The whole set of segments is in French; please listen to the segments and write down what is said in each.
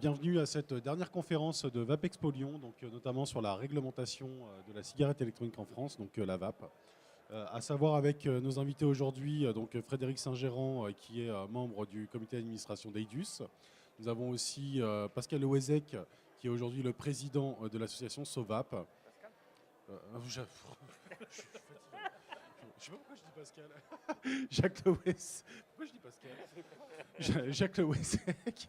Bienvenue à cette dernière conférence de Vapexpo Lyon, donc notamment sur la réglementation de la cigarette électronique en France, donc la vape. À savoir avec nos invités aujourd'hui, donc Frédéric Saint-Gérand, qui est membre du comité d'administration d'EIDUS. Nous avons aussi Pascal Louezec, qui est aujourd'hui le président de l'association SOVAP. Je suis fatigué. Je sais pas pourquoi je dis Pascal. Jacques Louezec. Pourquoi je dis Pascal? Jacques Louezec,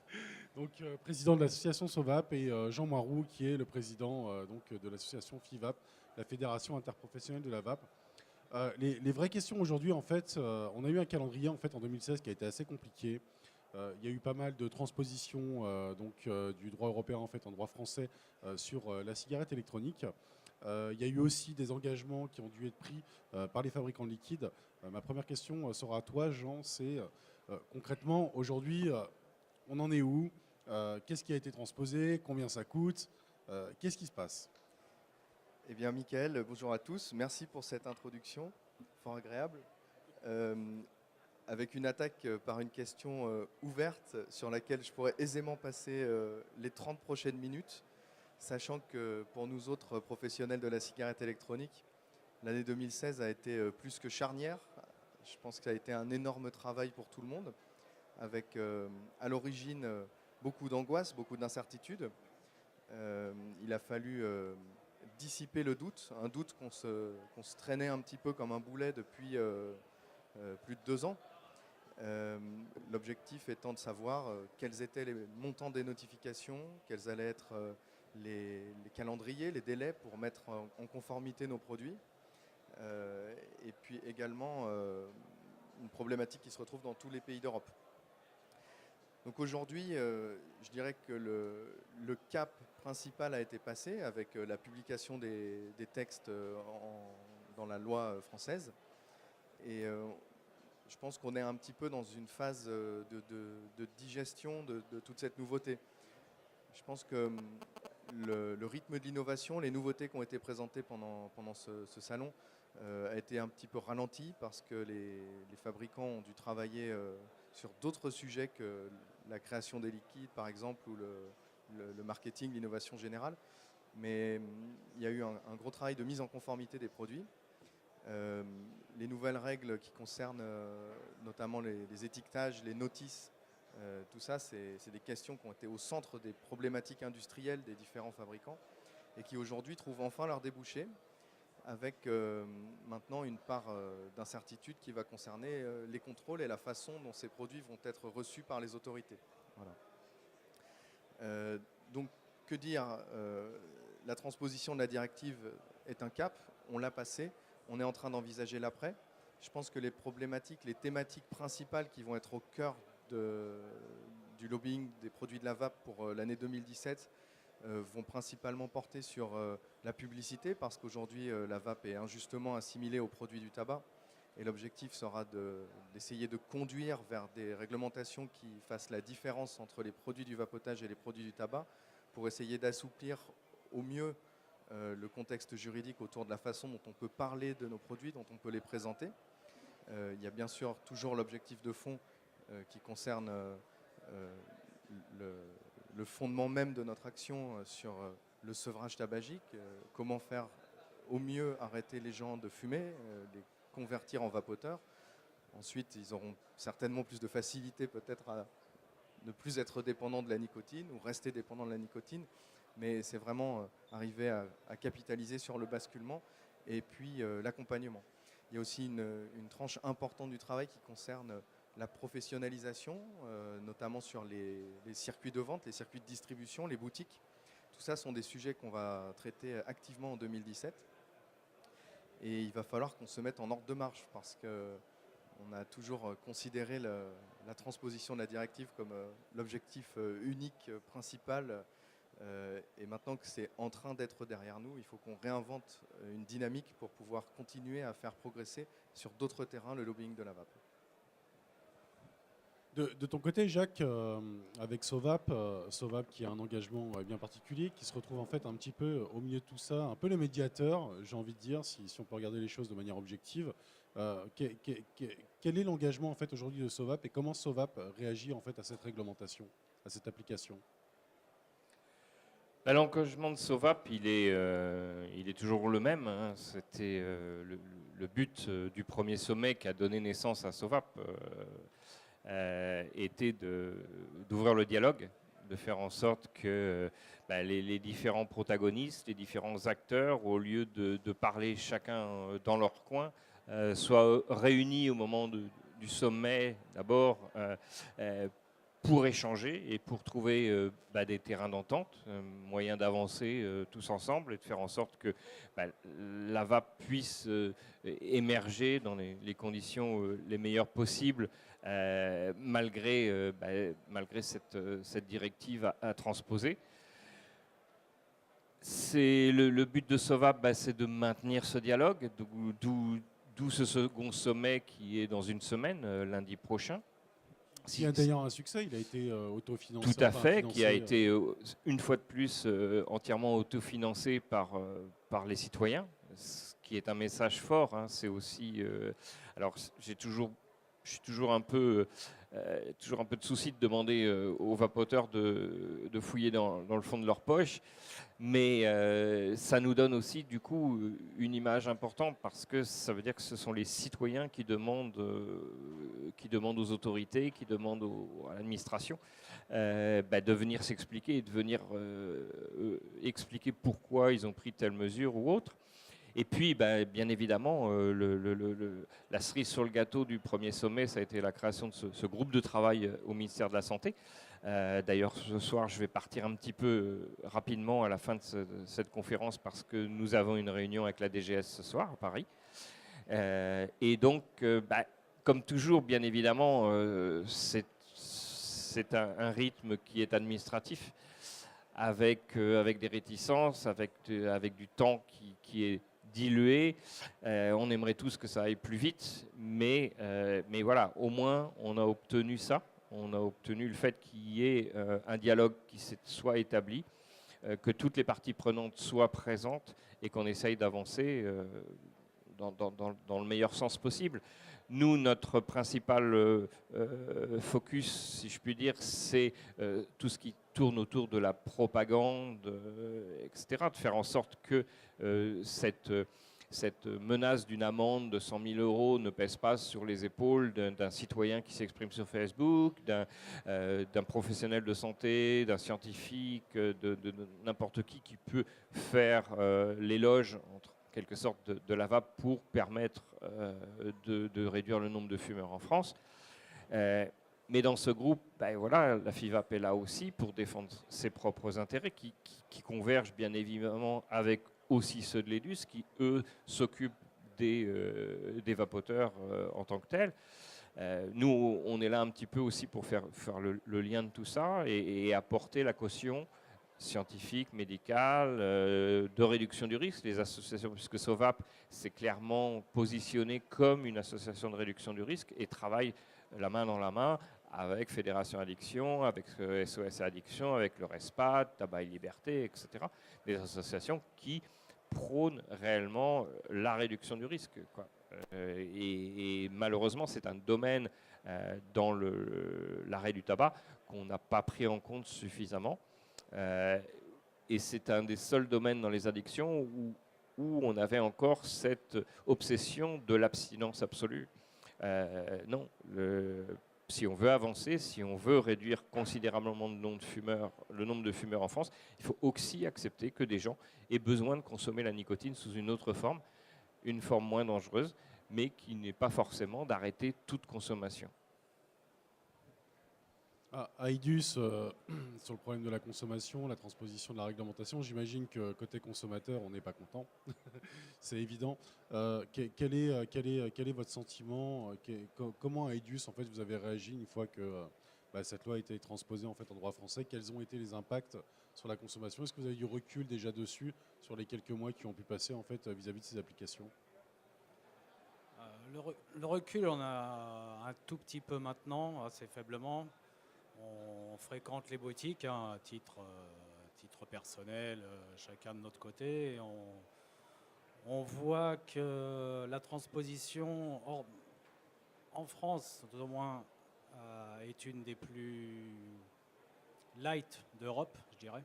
donc président de l'association SOVAP, et Jean Moiroux, qui est le président donc, de l'association FIVAP, la Fédération interprofessionnelle de la vape. Les vraies questions aujourd'hui, en fait, on a eu un calendrier en fait en 2016 qui a été assez compliqué. Il y a eu pas mal de transpositions du droit européen en fait en droit français sur la cigarette électronique. Il y a eu aussi des engagements qui ont dû être pris par les fabricants de liquide. Ma première question sera à toi, Jean. C'est concrètement aujourd'hui, on en est où? Qu'est-ce qui a été transposé? Combien ça coûte? Qu'est-ce qui se passe? Eh bien, Mickaël, bonjour à tous. Merci pour cette introduction, fort agréable. Avec une attaque par une question ouverte sur laquelle je pourrais aisément passer les 30 prochaines minutes, sachant que pour nous autres professionnels de la cigarette électronique, l'année 2016 a été plus que charnière. Je pense que ça a été un énorme travail pour tout le monde, avec à l'origine beaucoup d'angoisse, beaucoup d'incertitudes. Il a fallu dissiper le doute, un doute qu'on se traînait un petit peu comme un boulet depuis plus de 2 ans. L'objectif étant de savoir quels étaient les montants des notifications, quels allaient être les calendriers, les délais pour mettre en conformité nos produits. Et puis également une problématique qui se retrouve dans tous les pays d'Europe. Donc aujourd'hui, je dirais que le cap principal a été passé avec la publication des textes dans la loi française. Et je pense qu'on est un petit peu dans une phase de digestion de toute cette nouveauté. Je pense que le rythme de l'innovation, les nouveautés qui ont été présentées pendant ce salon a été un petit peu ralenti parce que les fabricants ont dû travailler sur d'autres sujets que la création des liquides, par exemple, ou le marketing, l'innovation générale. Mais il y a eu un gros travail de mise en conformité des produits. Les nouvelles règles qui concernent notamment les étiquetages, les notices, tout ça, c'est des questions qui ont été au centre des problématiques industrielles des différents fabricants et qui aujourd'hui trouvent enfin leur débouché, avec maintenant une part d'incertitude qui va concerner les contrôles et la façon dont ces produits vont être reçus par les autorités. Voilà. Donc, que dire, la transposition de la directive est un cap, on l'a passé, on est en train d'envisager l'après. Je pense que les problématiques, les thématiques principales qui vont être au cœur du lobbying des produits de la vape pour l'année 2017 vont principalement porter sur la publicité, parce qu'aujourd'hui la vape est injustement assimilée aux produits du tabac, et l'objectif sera d'essayer de conduire vers des réglementations qui fassent la différence entre les produits du vapotage et les produits du tabac, pour essayer d'assouplir au mieux le contexte juridique autour de la façon dont on peut parler de nos produits, dont on peut les présenter. Il y a bien sûr toujours l'objectif de fond qui concerne le fondement même de notre action sur le sevrage tabagique, comment faire au mieux arrêter les gens de fumer, les convertir en vapoteurs. Ensuite, ils auront certainement plus de facilité peut-être à ne plus être dépendants de la nicotine ou rester dépendants de la nicotine, mais c'est vraiment arriver à capitaliser sur le basculement et puis l'accompagnement. Il y a aussi une tranche importante du travail qui concerne la professionnalisation, notamment sur les circuits de vente, les circuits de distribution, les boutiques. Tout ça sont des sujets qu'on va traiter activement en 2017. Et il va falloir qu'on se mette en ordre de marche, parce qu'on a toujours considéré la transposition de la directive comme l'objectif unique, principal. Et maintenant que c'est en train d'être derrière nous, il faut qu'on réinvente une dynamique pour pouvoir continuer à faire progresser sur d'autres terrains le lobbying de la vape. De ton côté, Jacques, avec SOVAP, SOVAP qui a un engagement bien particulier, qui se retrouve en fait un petit peu au milieu de tout ça, un peu le médiateur, j'ai envie de dire, si on peut regarder les choses de manière objective. Quel est l'engagement en fait aujourd'hui de SOVAP, et comment SOVAP réagit en fait à cette réglementation, à cette application? L'engagement de Sovap, il est toujours le même, hein. C'était le but du premier sommet qui a donné naissance à Sovap était d'ouvrir le dialogue, de faire en sorte que les différents protagonistes, les différents acteurs, au lieu de parler chacun dans leur coin, soient réunis au moment du sommet d'abord pour échanger et pour trouver des terrains d'entente, moyens d'avancer tous ensemble et de faire en sorte que la VAP puisse émerger dans les conditions les meilleures possibles malgré cette directive à transposer. Le but de SOVAP, c'est de maintenir ce dialogue, d'où ce second sommet qui est dans une semaine, lundi prochain. Qui a d'ailleurs un succès, il a été autofinancé. Tout à fait, qui a été une fois de plus entièrement autofinancé par les citoyens, ce qui est un message fort. Hein. C'est aussi, alors je suis toujours un peu de souci de demander aux vapoteurs de fouiller dans le fond de leur poche, mais ça nous donne aussi du coup une image importante parce que ça veut dire que ce sont les citoyens qui demandent aux autorités, qui demandent à l'administration de venir s'expliquer et de venir expliquer pourquoi ils ont pris telle mesure ou autre. Et puis, bien évidemment, la cerise sur le gâteau du premier sommet, ça a été la création de ce groupe de travail au ministère de la Santé. D'ailleurs, ce soir, je vais partir un petit peu rapidement à la fin de cette conférence parce que nous avons une réunion avec la DGS ce soir à Paris. Et donc, comme toujours, bien évidemment, c'est un rythme qui est administratif avec des réticences, avec du temps qui est dilué. On aimerait tous que ça aille plus vite, mais voilà, au moins on a obtenu ça. On a obtenu le fait qu'il y ait un dialogue qui soit établi, que toutes les parties prenantes soient présentes et qu'on essaye d'avancer dans le meilleur sens possible. Nous, notre principal focus, si je puis dire, c'est tout ce qui tourne autour de la propagande, etc., de faire en sorte que cette menace d'une amende de 100 000 euros ne pèse pas sur les épaules d'un citoyen qui s'exprime sur Facebook, d'un professionnel de santé, d'un scientifique, de n'importe qui peut faire l'éloge, en quelque sorte, de la VAP pour permettre de réduire le nombre de fumeurs en France. Mais dans ce groupe, voilà, la FIVAP est là aussi pour défendre ses propres intérêts qui convergent bien évidemment avec aussi ceux de l'EDUS qui, eux, s'occupent des vapoteurs en tant que tels. Nous, on est là un petit peu aussi pour faire le lien de tout ça et apporter la caution scientifique, médicale, de réduction du risque. Les associations, puisque SOVAP s'est clairement positionné comme une association de réduction du risque et travaille la main dans la main avec Fédération Addiction, avec SOS Addiction, avec le RESPAD, Tabac et Liberté, etc. Des associations qui prônent réellement la réduction du risque, quoi. Et malheureusement, c'est un domaine dans l'arrêt du tabac qu'on n'a pas pris en compte suffisamment. Et c'est un des seuls domaines dans les addictions où on avait encore cette obsession de l'abstinence absolue. Non, si on veut avancer, si on veut réduire considérablement le nombre de fumeurs en France, il faut aussi accepter que des gens aient besoin de consommer la nicotine sous une autre forme, une forme moins dangereuse, mais qui n'est pas forcément d'arrêter toute consommation. Aïdus, sur le problème de la consommation, la transposition de la réglementation, j'imagine que côté consommateur, on n'est pas content. C'est évident. Quel est votre sentiment comment Aïdus, en fait, vous avez réagi une fois que cette loi a été transposée en fait en droit français? Quels ont été les impacts sur la consommation? Est-ce que vous avez du recul déjà dessus sur les quelques mois qui ont pu passer en fait vis-à-vis de ces applications? Le recul, on a un tout petit peu maintenant, assez faiblement. On fréquente les boutiques à titre personnel, chacun de notre côté. Et on voit que la transposition en France, tout au moins, est une des plus light d'Europe, je dirais.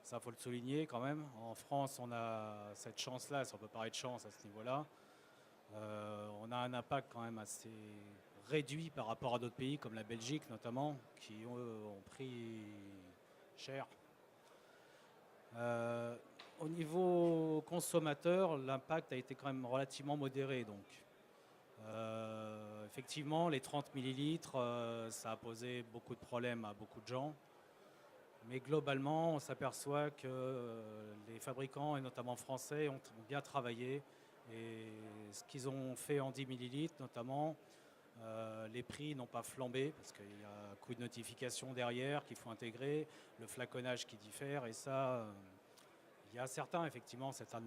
Ça, faut le souligner quand même. En France, on a cette chance-là, si on peut parler de chance à ce niveau-là. On a un impact quand même assez réduit par rapport à d'autres pays, comme la Belgique notamment, qui ont pris cher. Au niveau consommateur, l'impact a été quand même relativement modéré. Donc, effectivement, les 30 millilitres, ça a posé beaucoup de problèmes à beaucoup de gens. Mais globalement, on s'aperçoit que les fabricants, et notamment français, ont bien travaillé. Et ce qu'ils ont fait en 10 millilitres, notamment, les prix n'ont pas flambé parce qu'il y a un coût de notification derrière qu'il faut intégrer, le flaconnage qui diffère. Et ça, il y a certaines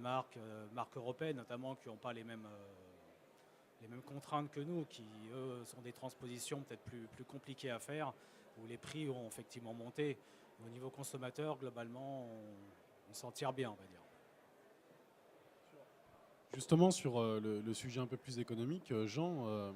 marques européennes notamment, qui n'ont pas les mêmes contraintes que nous, qui, eux, sont des transpositions peut-être plus compliquées à faire, où les prix ont effectivement monté. Au niveau consommateur, globalement, on s'en tire bien, on va dire. Justement, sur le sujet un peu plus économique, Jean,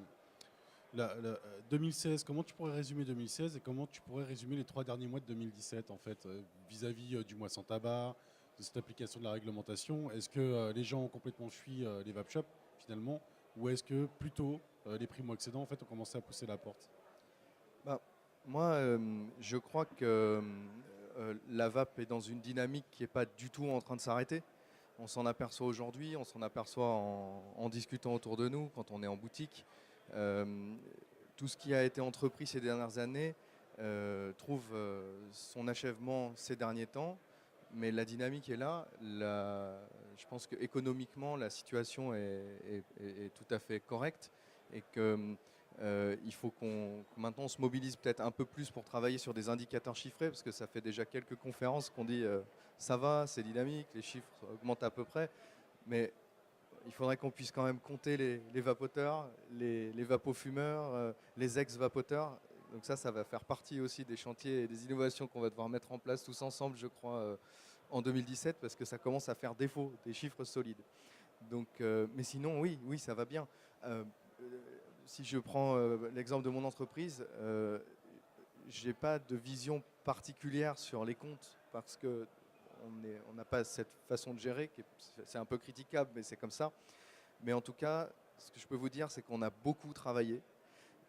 2016, comment tu pourrais résumer 2016 et comment tu pourrais résumer les 3 derniers mois de 2017, en fait, vis-à-vis du mois sans tabac, de cette application de la réglementation? Est-ce que les gens ont complètement fui les vape shops, finalement, ou est-ce que plutôt les primo-accédants, en fait, ont commencé à pousser la porte? Moi, je crois que la vape est dans une dynamique qui n'est pas du tout en train de s'arrêter. On s'en aperçoit aujourd'hui, on s'en aperçoit en discutant autour de nous, quand on est en boutique. Tout ce qui a été entrepris ces dernières années trouve son achèvement ces derniers temps, mais la dynamique est là. Je pense qu'économiquement, la situation est tout à fait correcte et que il faut maintenant on se mobilise peut-être un peu plus pour travailler sur des indicateurs chiffrés, parce que ça fait déjà quelques conférences qu'on dit ça va, c'est dynamique, les chiffres augmentent à peu près, mais il faudrait qu'on puisse quand même compter les vapoteurs, les vapofumeurs, les ex-vapoteurs. Donc ça va faire partie aussi des chantiers et des innovations qu'on va devoir mettre en place tous ensemble, je crois, en 2017, parce que ça commence à faire défaut, des chiffres solides. Donc, mais sinon, oui, ça va bien. Si je prends l'exemple de mon entreprise, je n'ai pas de vision particulière sur les comptes parce qu'on n'a pas cette façon de gérer, c'est un peu critiquable, mais c'est comme ça. Mais en tout cas, ce que je peux vous dire, c'est qu'on a beaucoup travaillé.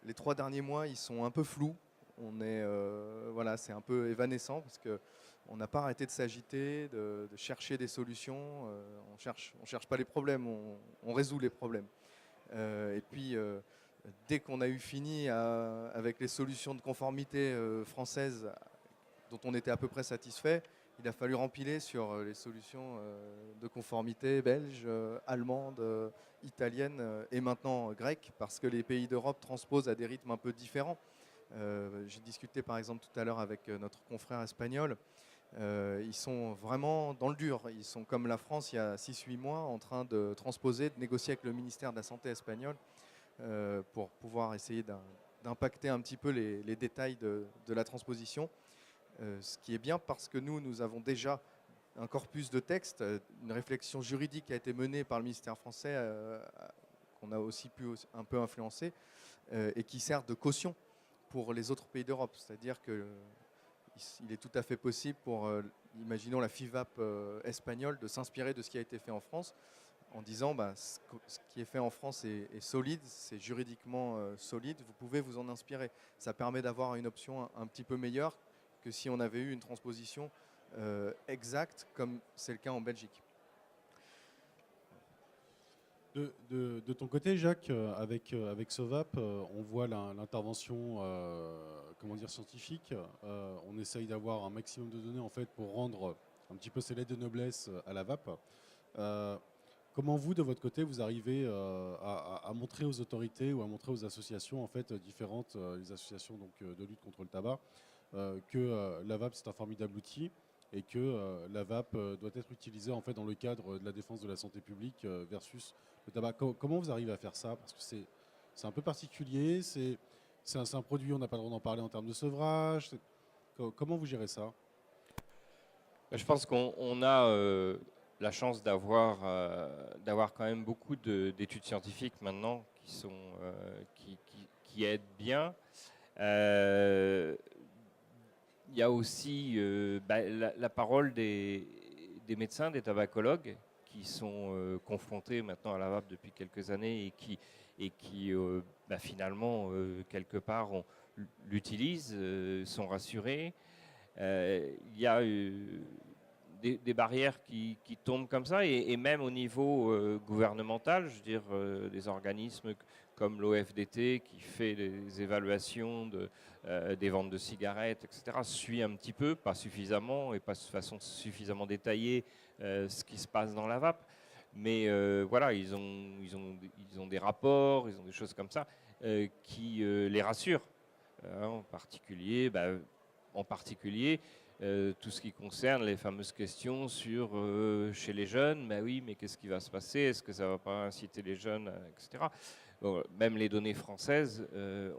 Les 3 derniers mois, ils sont un peu flous. Voilà, c'est un peu évanescent parce qu'on n'a pas arrêté de s'agiter, de chercher des solutions. On cherche pas les problèmes, on résout les problèmes. Et puis, dès qu'on a eu fini avec les solutions de conformité françaises dont on était à peu près satisfait, il a fallu rempiler sur les solutions de conformité belges, allemandes, italiennes et maintenant grecques, parce que les pays d'Europe transposent à des rythmes un peu différents. J'ai discuté par exemple tout à l'heure avec notre confrère espagnol. Ils sont vraiment dans le dur. Ils sont comme la France il y a 6-8 mois en train de transposer, de négocier avec le ministère de la Santé espagnol pour pouvoir essayer d'impacter un petit peu les détails de la transposition. Ce qui est bien parce que nous avons déjà un corpus de textes, une réflexion juridique a été menée par le ministère français qu'on a aussi pu un peu influencer et qui sert de caution pour les autres pays d'Europe. C'est-à-dire qu'il est tout à fait possible pour, imaginons la FIVAP espagnole, de s'inspirer de ce qui a été fait en France en disant ce qui est fait en France est solide, c'est juridiquement solide, vous pouvez vous en inspirer. Ça permet d'avoir une option un petit peu meilleure que si on avait eu une transposition exacte, comme c'est le cas en Belgique. De ton côté, Jacques, avec Sovap, on voit l'intervention scientifique. On essaye d'avoir un maximum de données en fait, pour rendre un petit peu ces lettres de noblesse à la vape. Comment vous, de votre côté, vous arrivez à montrer aux autorités ou à montrer aux associations en fait, différentes, les associations donc, de lutte contre le tabac, que la vape c'est un formidable outil et que la vape doit être utilisée en fait, dans le cadre de la défense de la santé publique versus le tabac. Comment vous arrivez à faire ça? Parce que c'est un peu particulier, c'est un produit, on n'a pas le droit d'en parler en termes de sevrage. Comment vous gérez ça? Je pense qu'on a la chance d'avoir quand même beaucoup d'études scientifiques maintenant qui aident bien. il y a aussi la parole des médecins, des tabacologues qui sont confrontés maintenant à la vape depuis quelques années et qui finalement, quelque part, l'utilisent, sont rassurés. Il y a des barrières qui tombent comme ça, et même au niveau gouvernemental, je veux dire, des organismes comme l'OFDT qui fait des évaluations des ventes de cigarettes, etc., suit un petit peu, pas suffisamment et pas de façon suffisamment détaillée ce qui se passe dans la vape. Mais voilà, ils ont des rapports, ils ont des choses comme ça qui les rassurent. En particulier, tout ce qui concerne les fameuses questions sur chez les jeunes, oui, mais qu'est-ce qui va se passer? Est-ce que ça ne va pas inciter les jeunes, etc. Bon, même les données françaises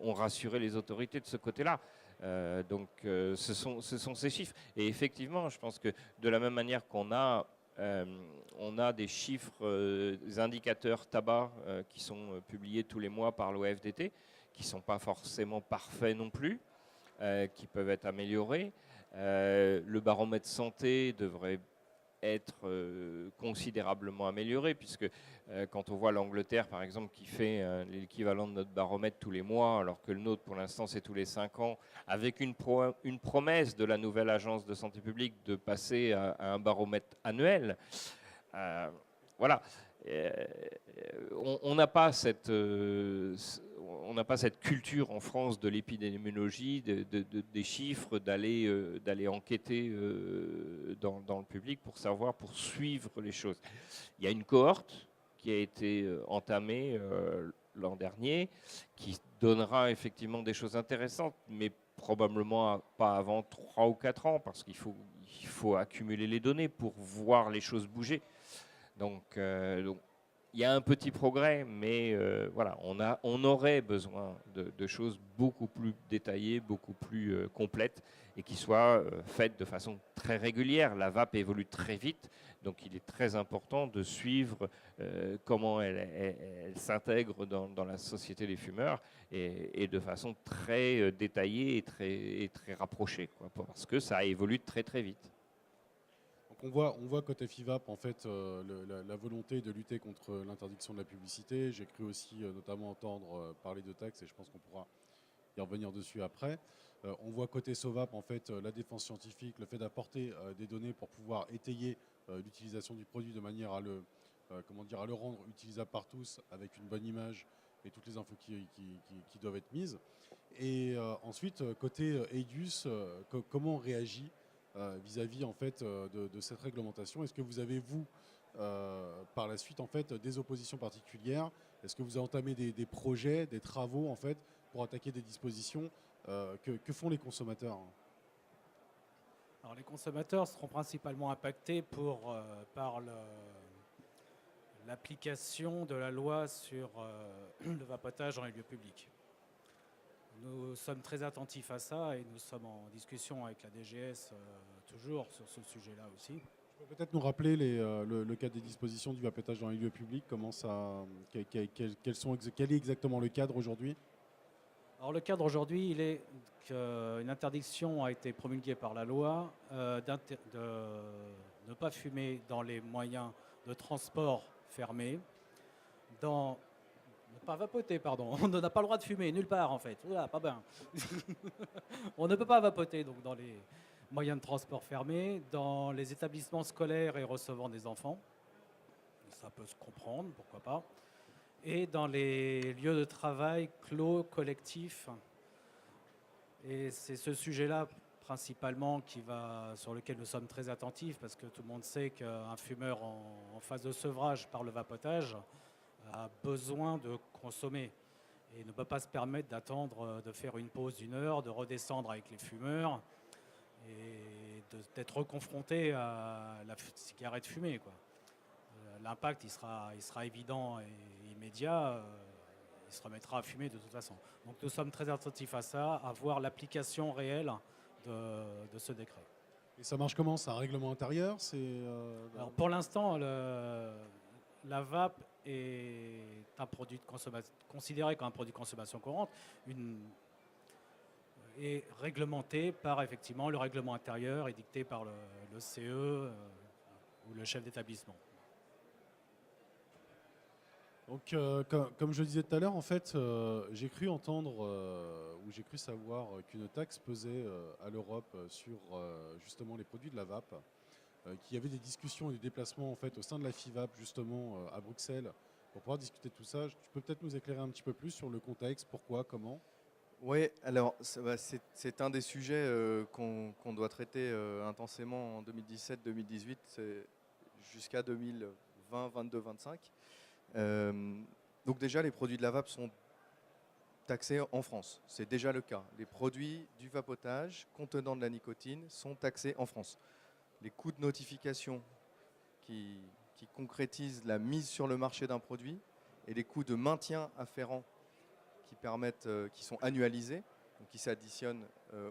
ont rassuré les autorités de ce côté-là. Ce sont ces chiffres. Et effectivement, je pense que de la même manière qu'on a des chiffres, des indicateurs tabac qui sont publiés tous les mois par l'OFDT, qui ne sont pas forcément parfaits non plus, qui peuvent être améliorés. Le baromètre santé devrait être considérablement amélioré, puisque quand on voit l'Angleterre, par exemple, qui fait l'équivalent de notre baromètre tous les mois, alors que le nôtre, pour l'instant, c'est tous les 5 ans, avec une promesse de la nouvelle agence de santé publique de passer à un baromètre annuel. Voilà. On n'a pas cette culture en France de l'épidémiologie, des chiffres, d'aller enquêter dans le public pour savoir, pour suivre les choses. Il y a une cohorte qui a été entamée l'an dernier, qui donnera effectivement des choses intéressantes, mais probablement pas avant 3 ou 4 ans, parce qu'il faut accumuler les données pour voir les choses bouger. Donc, il y a un petit progrès, mais voilà, on aurait besoin de choses beaucoup plus détaillées, beaucoup plus complètes, et qui soient faites de façon très régulière. La vape évolue très vite, donc il est très important de suivre comment elle s'intègre dans la société des fumeurs, et de façon très détaillée et très rapprochée, quoi, parce que ça évolue très très vite. On voit côté FIVAP en fait la volonté de lutter contre l'interdiction de la publicité. J'ai cru aussi notamment entendre parler de taxes, et je pense qu'on pourra y revenir dessus après. On voit côté SOVAP en fait la défense scientifique, le fait d'apporter des données pour pouvoir étayer l'utilisation du produit de manière à le rendre utilisable par tous avec une bonne image et toutes les infos qui doivent être mises. Et ensuite côté EIDUS, comment on réagit vis-à-vis en fait de cette réglementation? Est-ce que vous avez, vous, par la suite en fait des oppositions particulières? Est-ce que vous avez entamé des projets, des travaux en fait pour attaquer des dispositions? Que font les consommateurs? Alors, les consommateurs seront principalement impactés par l'application de la loi sur le vapotage dans les lieux publics. Nous sommes très attentifs à ça et nous sommes en discussion avec la DGS toujours sur ce sujet-là aussi. Tu peux peut-être nous rappeler le cadre des dispositions du vapotage dans les lieux publics, quel est exactement le cadre aujourd'hui? Alors le cadre aujourd'hui, il est qu'une interdiction a été promulguée par la loi de ne pas fumer dans les moyens de transport fermés, ne pas vapoter, pardon. On n'a pas le droit de fumer nulle part en fait. Oula, pas bien. On ne peut pas vapoter donc dans les moyens de transport fermés, dans les établissements scolaires et recevant des enfants. Ça peut se comprendre, pourquoi pas. Et dans les lieux de travail clos, collectifs. Et c'est ce sujet-là principalement sur lequel nous sommes très attentifs, parce que tout le monde sait qu'un fumeur en phase de sevrage par le vapotage a besoin de consommer et ne peut pas se permettre d'attendre de faire une pause d'1 heure, de redescendre avec les fumeurs et d'être confronté à la cigarette fumée, quoi. L'impact il sera évident et immédiat, il se remettra à fumer de toute façon. Donc nous sommes très attentifs à ça, à voir l'application réelle de ce décret. Et ça marche comment? C'est un règlement intérieur? Alors pour l'instant, la vape est un produit de consommation, considéré comme un produit de consommation courante. est réglementé par effectivement le règlement intérieur édicté par le CE ou le chef d'établissement. Donc, comme je le disais tout à l'heure, en fait, j'ai cru entendre ou j'ai cru savoir qu'une taxe pesait à l'Europe sur justement les produits de la vape, qu'il y avait des discussions et des déplacements en fait au sein de la FIVAP justement à Bruxelles pour pouvoir discuter de tout ça. Tu peux peut-être nous éclairer un petit peu plus sur le contexte, pourquoi, comment? Oui, alors c'est un des sujets qu'on doit traiter intensément en 2017-2018 jusqu'à 2020, 22, 25. Donc déjà, les produits de la vape sont taxés en France. C'est déjà le cas. Les produits du vapotage contenant de la nicotine sont taxés en France. Les coûts de notification qui concrétisent la mise sur le marché d'un produit et les coûts de maintien afférents qui sont annualisés, donc qui s'additionnent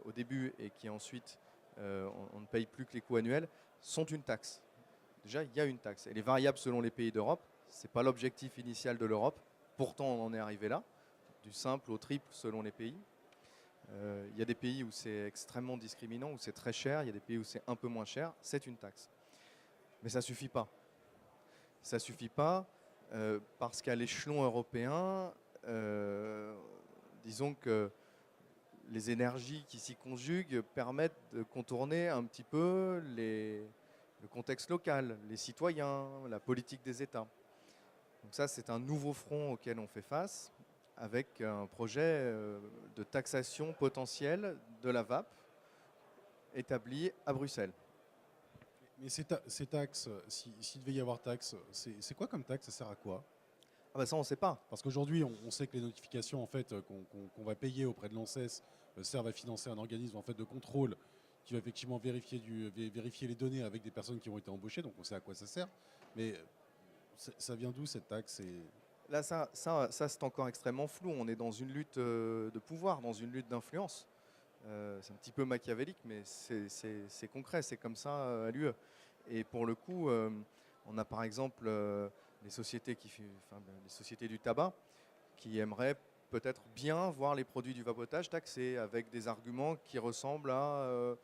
au début et qui ensuite on ne paye plus que les coûts annuels, sont une taxe. Déjà, il y a une taxe. Elle est variable selon les pays d'Europe. Ce n'est pas l'objectif initial de l'Europe. Pourtant, on en est arrivé là, du simple au triple selon les pays. Il y a des pays où c'est extrêmement discriminant, où c'est très cher. Il y a des pays où c'est un peu moins cher. C'est une taxe. Mais ça ne suffit pas. Ça ne suffit pas parce qu'à l'échelon européen, disons que les énergies qui s'y conjuguent permettent de contourner un petit peu le contexte local, les citoyens, la politique des États. Donc ça, c'est un nouveau front auquel on fait face avec un projet de taxation potentielle de la vape établi à Bruxelles. Mais ces taxes, s'il devait y avoir taxes, c'est quoi comme taxe? Ça sert à quoi? Ah bah ça, on ne sait pas. Parce qu'aujourd'hui, on sait que les notifications en fait, qu'on va payer auprès de l'ANSES servent à financer un organisme en fait, de contrôle qui va effectivement vérifier les données avec des personnes qui ont été embauchées, donc on sait à quoi ça sert. Mais ça vient d'où cette taxe? Là, ça c'est encore extrêmement flou. On est dans une lutte de pouvoir, dans une lutte d'influence. C'est un petit peu machiavélique, mais c'est concret, c'est comme ça à l'UE. Et pour le coup, on a par exemple les sociétés du tabac qui aimeraient peut-être bien voir les produits du vapotage taxés avec des arguments qui ressemblent à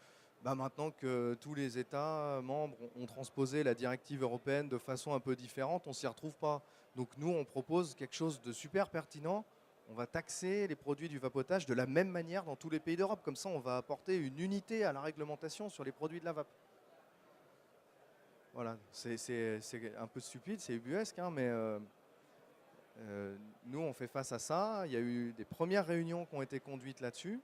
maintenant que tous les États membres ont transposé la directive européenne de façon un peu différente, on ne s'y retrouve pas. Donc nous, on propose quelque chose de super pertinent. On va taxer les produits du vapotage de la même manière dans tous les pays d'Europe. Comme ça, on va apporter une unité à la réglementation sur les produits de la vape. Voilà, c'est un peu stupide, c'est ubuesque, hein, mais nous, on fait face à ça. Il y a eu des premières réunions qui ont été conduites là-dessus.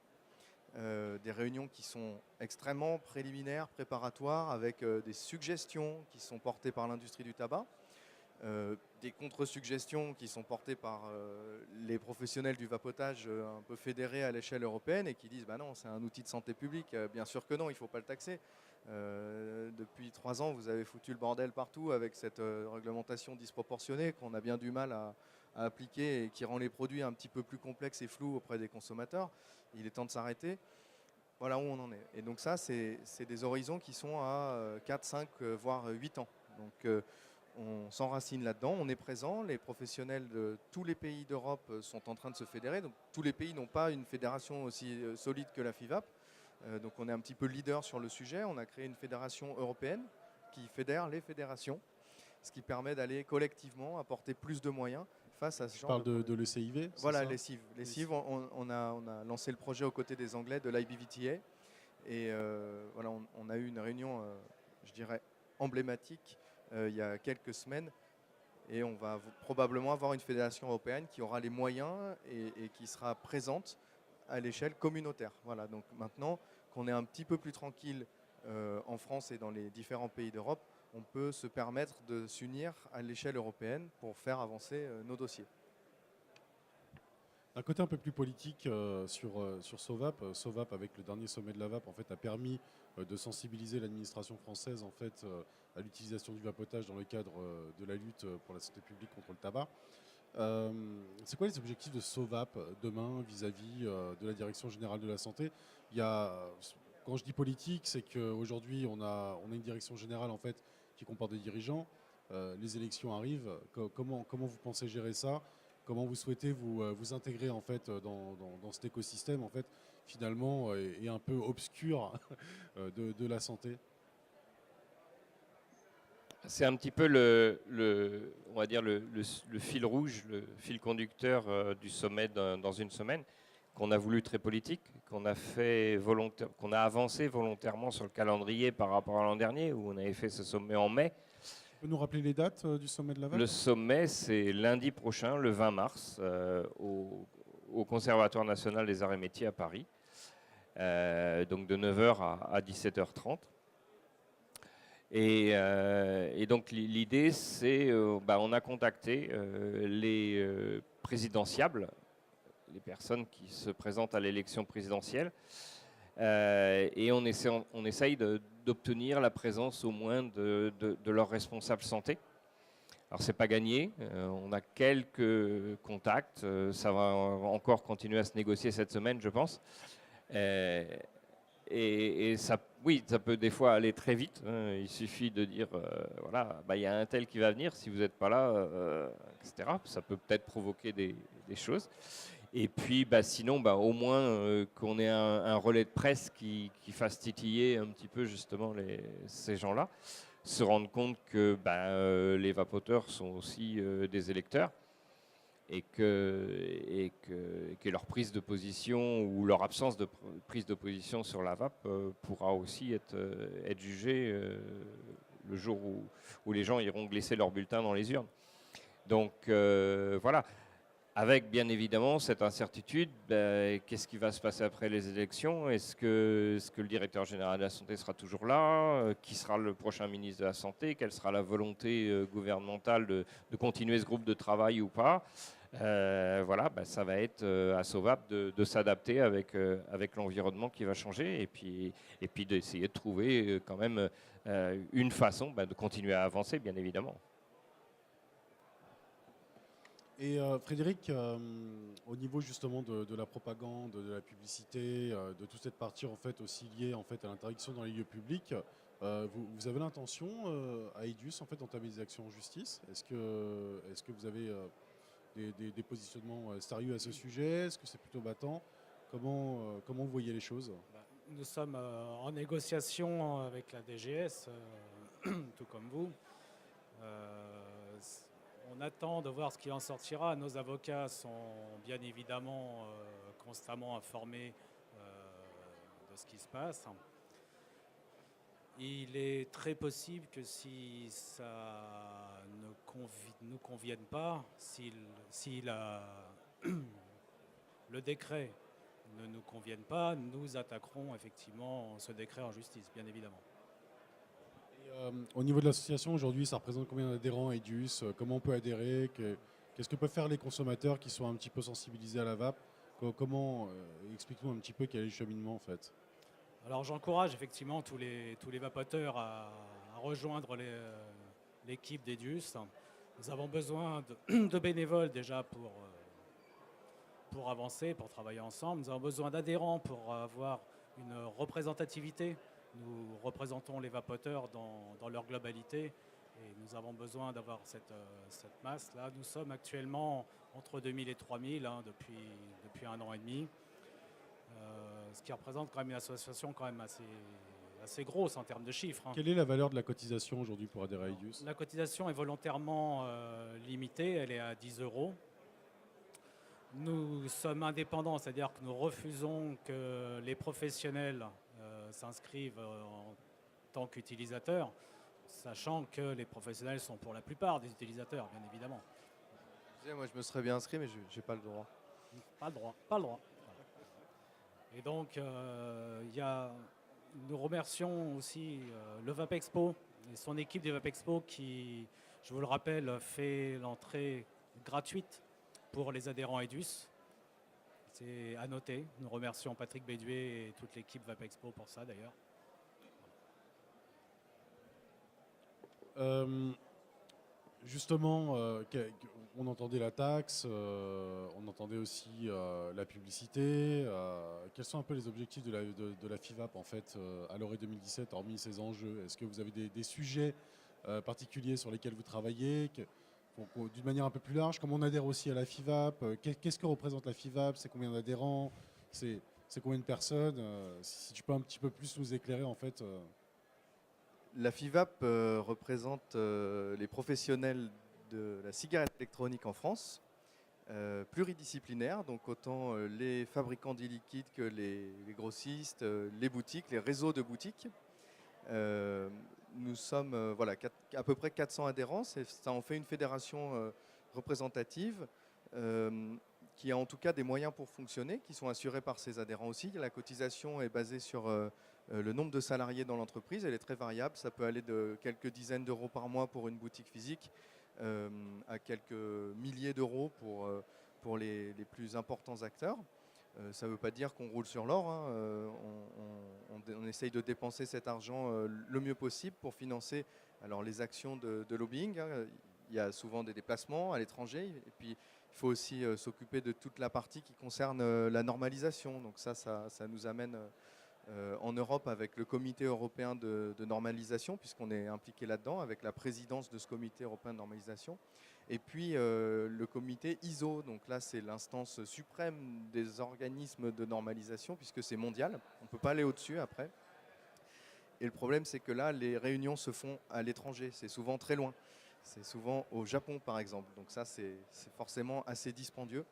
Des réunions qui sont extrêmement préliminaires, préparatoires, avec des suggestions qui sont portées par l'industrie du tabac, des contre-suggestions qui sont portées par les professionnels du vapotage un peu fédérés à l'échelle européenne et qui disent bah non, c'est un outil de santé publique, bien sûr que non, il ne faut pas le taxer. Depuis 3 ans, vous avez foutu le bordel partout avec cette réglementation disproportionnée qu'on a bien du mal à appliquer et qui rend les produits un petit peu plus complexes et flous auprès des consommateurs. Il est temps de s'arrêter. Voilà où on en est. Et donc ça, c'est des horizons qui sont à 4, 5, voire 8 ans. Donc on s'enracine là-dedans, on est présent. Les professionnels de tous les pays d'Europe sont en train de se fédérer. Donc tous les pays n'ont pas une fédération aussi solide que la FIVAP. Donc on est un petit peu leader sur le sujet. On a créé une fédération europééenne qui fédère les fédérations, ce qui permet d'aller collectivement apporter plus de moyens face à ce genre de l'ECIV. Voilà, les CIV. Les CIV, on a lancé le projet aux côtés des Anglais de l'IBVTA. Et voilà, on a eu une réunion, je dirais, emblématique il y a quelques semaines. Et on va probablement avoir une fédération européenne qui aura les moyens et qui sera présente à l'échelle communautaire. Voilà, donc maintenant qu'on est un petit peu plus tranquille en France et dans les différents pays d'Europe, on peut se permettre de s'unir à l'échelle européenne pour faire avancer nos dossiers. Un côté un peu plus politique sur SOVAP. SOVAP, avec le dernier sommet de la VAP, en fait, a permis de sensibiliser l'administration française en fait, à l'utilisation du vapotage dans le cadre de la lutte pour la santé publique contre le tabac. C'est quoi les objectifs de SOVAP demain vis-à-vis de la Direction Générale de la Santé? Quand je dis politique, c'est qu'aujourd'hui, on a une direction générale en fait, qui comporte des dirigeants. Les élections arrivent. Comment vous pensez gérer ça? Comment vous souhaitez vous intégrer en fait, dans cet écosystème en fait, finalement est un peu obscure de la santé? C'est un petit peu on va dire le fil rouge, le fil conducteur du sommet dans une semaine, qu'on a voulu très politique, qu'on a avancé volontairement sur le calendrier par rapport à l'an dernier, où on avait fait ce sommet en mai. Tu peux nous rappeler les dates du sommet de la VAP? Le sommet, c'est lundi prochain, le 20 mars, au Conservatoire national des arts et métiers à Paris, donc de 9h à 17h30. Et donc l'idée, c'est, on a contacté les présidentiables, les personnes qui se présentent à l'élection présidentielle, et on essaye d'obtenir la présence au moins de leurs responsables santé. Alors c'est pas gagné, on a quelques contacts, ça va encore continuer à se négocier cette semaine, je pense. Et ça, oui, ça peut des fois aller très vite. Hein. Il suffit de dire, voilà, il y a un tel qui va venir, si vous n'êtes pas là, etc. Ça peut peut-être provoquer des choses. Et puis, sinon, au moins qu'on ait un relais de presse qui fasse titiller un petit peu justement ces gens-là, se rendre compte que les vapoteurs sont aussi des électeurs. Et que leur prise de position ou leur absence de prise de position sur la vape pourra aussi être jugée le jour où les gens iront glisser leur bulletin dans les urnes. Donc voilà, avec bien évidemment cette incertitude, qu'est-ce qui va se passer après les élections? Est-ce que le directeur général de la santé sera toujours là? Qui sera le prochain ministre de la Santé? Quelle sera la volonté gouvernementale de continuer ce groupe de travail ou pas? Voilà, ça va être à Sovap de s'adapter avec l'environnement qui va changer et puis d'essayer de trouver quand même une façon de continuer à avancer, bien évidemment. Et Frédéric, au niveau justement de la propagande, de la publicité, de toute cette partie en fait aussi liée en fait à l'interaction dans les lieux publics, vous avez l'intention à EDUS en fait d'entamer des actions en justice? Est-ce que vous avez des positionnements sérieux à ce sujet? Est-ce que c'est plutôt battant? Comment vous voyez les choses? Nous sommes en négociation avec la DGS, tout comme vous. On attend de voir ce qui en sortira. Nos avocats sont bien évidemment constamment informés de ce qui se passe. Il est très possible que si ça ne nous convienne pas, si le décret ne nous convienne pas, nous attaquerons effectivement ce décret en justice, bien évidemment. Et, au niveau de l'association, aujourd'hui, ça représente combien d'adhérents à EDUS? Comment on peut adhérer? Qu'est-ce que peuvent faire les consommateurs qui sont un petit peu sensibilisés à la vape? Comment explique-nous un petit peu quel est le cheminement en fait. Alors j'encourage effectivement tous les vapoteurs à rejoindre l'équipe d'EDUS. Nous avons besoin de bénévoles déjà pour avancer, pour travailler ensemble. Nous avons besoin d'adhérents pour avoir une représentativité. Nous représentons les vapoteurs dans leur globalité et nous avons besoin d'avoir cette masse-là. Nous sommes actuellement entre 2000 et 3000 depuis 1 an et demi. Ce qui représente quand même une association quand même assez grosse en termes de chiffres. Hein. Quelle est la valeur de la cotisation aujourd'hui pour adhérer à EDUS? La cotisation est volontairement limitée, elle est à 10 €. Nous sommes indépendants, c'est-à-dire que nous refusons que les professionnels s'inscrivent en tant qu'utilisateurs, sachant que les professionnels sont pour la plupart des utilisateurs, bien évidemment. Moi, je me serais bien inscrit, mais je n'ai pas le droit. Pas le droit. Et donc, nous remercions aussi le Vapexpo et son équipe des Vapexpo qui, je vous le rappelle, fait l'entrée gratuite pour les adhérents EDUS. C'est à noter. Nous remercions Patrick Béduet et toute l'équipe Vapexpo pour ça d'ailleurs. Justement, on entendait la taxe, on entendait aussi la publicité. Quels sont un peu les objectifs de la FIVAP en fait à l'orée 2017, hormis ces enjeux? Est-ce que vous avez des sujets particuliers sur lesquels vous travaillez d'une manière un peu plus large? Comment on adhère aussi à la FIVAP? Qu'est-ce que représente la FIVAP? C'est combien d'adhérents? C'est combien de personnes si tu peux un petit peu plus nous éclairer en fait. La FIVAP représente les professionnels de la cigarette électronique en France, pluridisciplinaires, donc autant les fabricants d'e-liquide que les grossistes, les boutiques, les réseaux de boutiques. Nous sommes voilà, à peu près 400 adhérents, ça en fait une fédération représentative qui a en tout cas des moyens pour fonctionner, qui sont assurés par ses adhérents aussi. La cotisation est basée sur le nombre de salariés dans l'entreprise, elle est très variable, ça peut aller de quelques dizaines d'euros par mois pour une boutique physique à quelques milliers d'euros pour les plus importants acteurs. Ça ne veut pas dire qu'on roule sur l'or, hein. On essaye de dépenser cet argent le mieux possible pour financer alors, les actions de lobbying, hein. Il y a souvent des déplacements à l'étranger et puis il faut aussi s'occuper de toute la partie qui concerne la normalisation. Donc ça nous amène en Europe avec le comité européen de normalisation, puisqu'on est impliqué là-dedans, avec la présidence de ce comité européen de normalisation. Et puis le comité ISO, donc là c'est l'instance suprême des organismes de normalisation, puisque c'est mondial, on ne peut pas aller au-dessus après. Et le problème c'est que là les réunions se font à l'étranger, c'est souvent très loin. C'est souvent au Japon par exemple, donc ça c'est forcément assez dispendieux.